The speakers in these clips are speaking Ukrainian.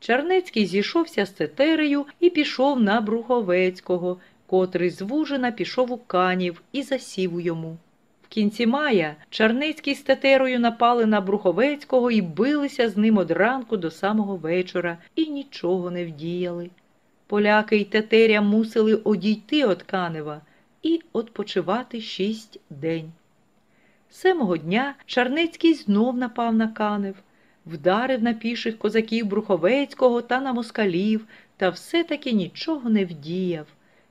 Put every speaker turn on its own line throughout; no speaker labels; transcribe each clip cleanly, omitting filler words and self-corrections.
Чарнецький зійшовся з Тетерею і пішов на Бруховецького, котрий з Вужина пішов у Канів і засів у йому. В кінці мая Чарнецький з Тетерою напали на Бруховецького і билися з ним од ранку до самого вечора, і нічого не вдіяли. Поляки й Тетеря мусили одійти від Канева і odpoczywати 6 день. Семого дня Чарнецький знов напав на Канев, вдарив на піших козаків Бруховецького та на москалів, та все-таки нічого не вдіяв.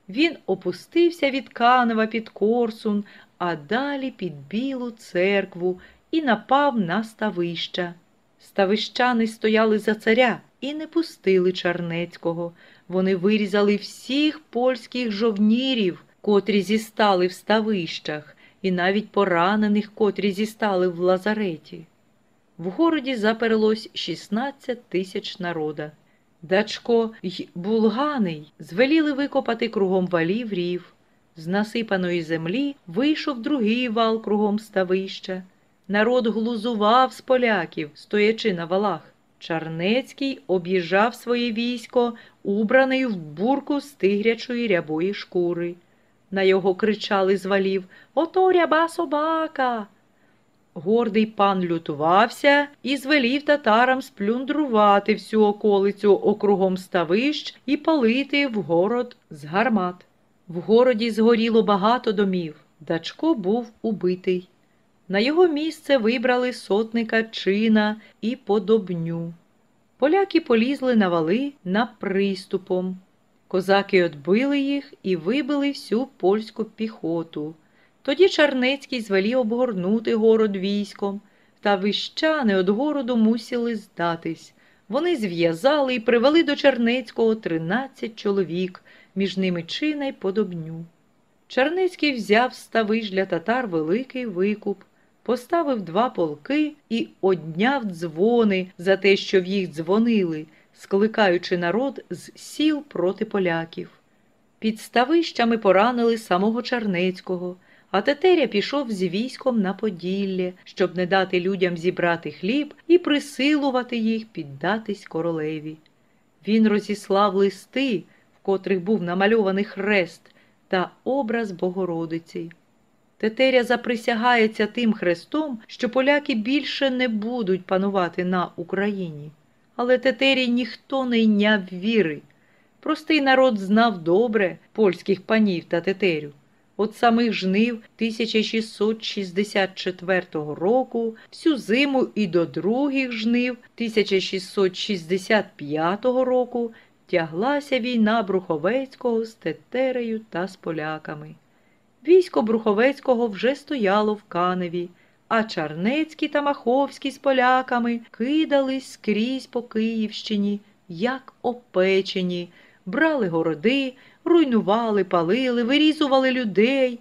Він опустився від Канева під Корсун, а далі під Білу церкву і напав на ставища. Ставищани стояли за царя і не пустили Чарнецького. Вони вирізали всіх польських жовнірів, котрі зістали в ставищах, і навіть поранених, котрі зістали в лазареті. В городі заперелось 16 тисяч народа. Дачко й Булганий звеліли викопати кругом валів рів. З насипаної землі вийшов другий вал кругом ставища. Народ глузував з поляків, стоячи на валах. Чарнецький об'їжджав своє військо, убраний в бурку з тигрячої рябої шкури. На його кричали з валів: «Ото ряба собака!» Гордий пан лютувався і звелів татарам сплюндрувати всю околицю округом ставищ і палити в город з гармат. В городі згоріло багато домів. Дачко був убитий. На його місце вибрали сотника Чина і Подобню. Поляки полізли на вали на приступом. Козаки отбили їх і вибили всю польську піхоту. Тоді Чарнецький звелів обгорнути город військом, та вищани од городу мусили здатись. Вони зв'язали і привели до Чарнецького 13 чоловік, між ними Чина й Подобню. Чарнецький взяв з ставищ для татар великий викуп, поставив 2 полки і одняв дзвони за те, що в їх дзвонили, скликаючи народ з сіл проти поляків. Під ставищами поранили самого Чарнецького, а Тетеря пішов з військом на Поділля, щоб не дати людям зібрати хліб і присилувати їх піддатись королеві. Він розіслав листи, в котрих був намальований хрест та образ Богородиці. Тетеря заприсягається тим хрестом, що поляки більше не будуть панувати на Україні. Але Тетері ніхто не йняв віри. Простий народ знав добре польських панів та Тетерю. От самих жнив 1664 року, всю зиму і до других жнив 1665 року тяглася війна Бруховецького з Тетерею та з поляками. Військо Бруховецького вже стояло в Каневі, а Чарнецький та Маховський з поляками кидались скрізь по Київщині, як опечені, брали городи, руйнували, палили, вирізували людей,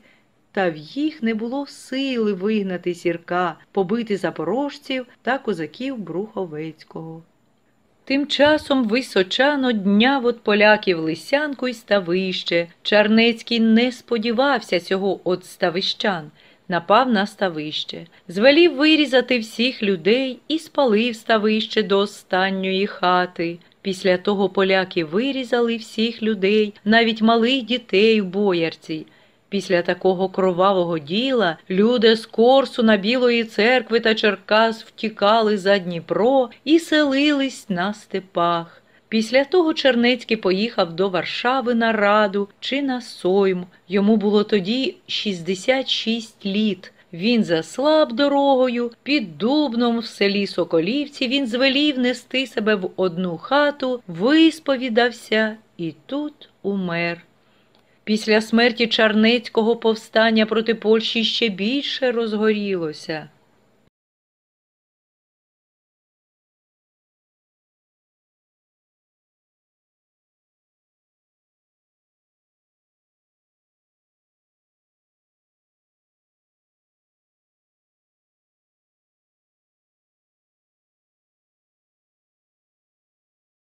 та в їх не було сили вигнати Сірка, побити запорожців та козаків Бруховецького. Тим часом височан одняв від поляків Лисянку й ставище. Чарнецький не сподівався цього від ставищан, напав на ставище, звелів вирізати всіх людей і спалив ставище до останньої хати. Після того поляки вирізали всіх людей, навіть малих дітей в Боярці. Після такого кровавого діла люди з Корсуна, Білої церкви та Черкас втікали за Дніпро і селились на степах. Після того Чернецький поїхав до Варшави на раду чи на сойм. Йому було тоді 66 літ. Він заслаб дорогою, під Дубном в селі Соколівці він звелів нести себе в одну хату, висповідався і тут умер. Після смерті Чарнецького повстання проти Польщі ще більше розгорілося.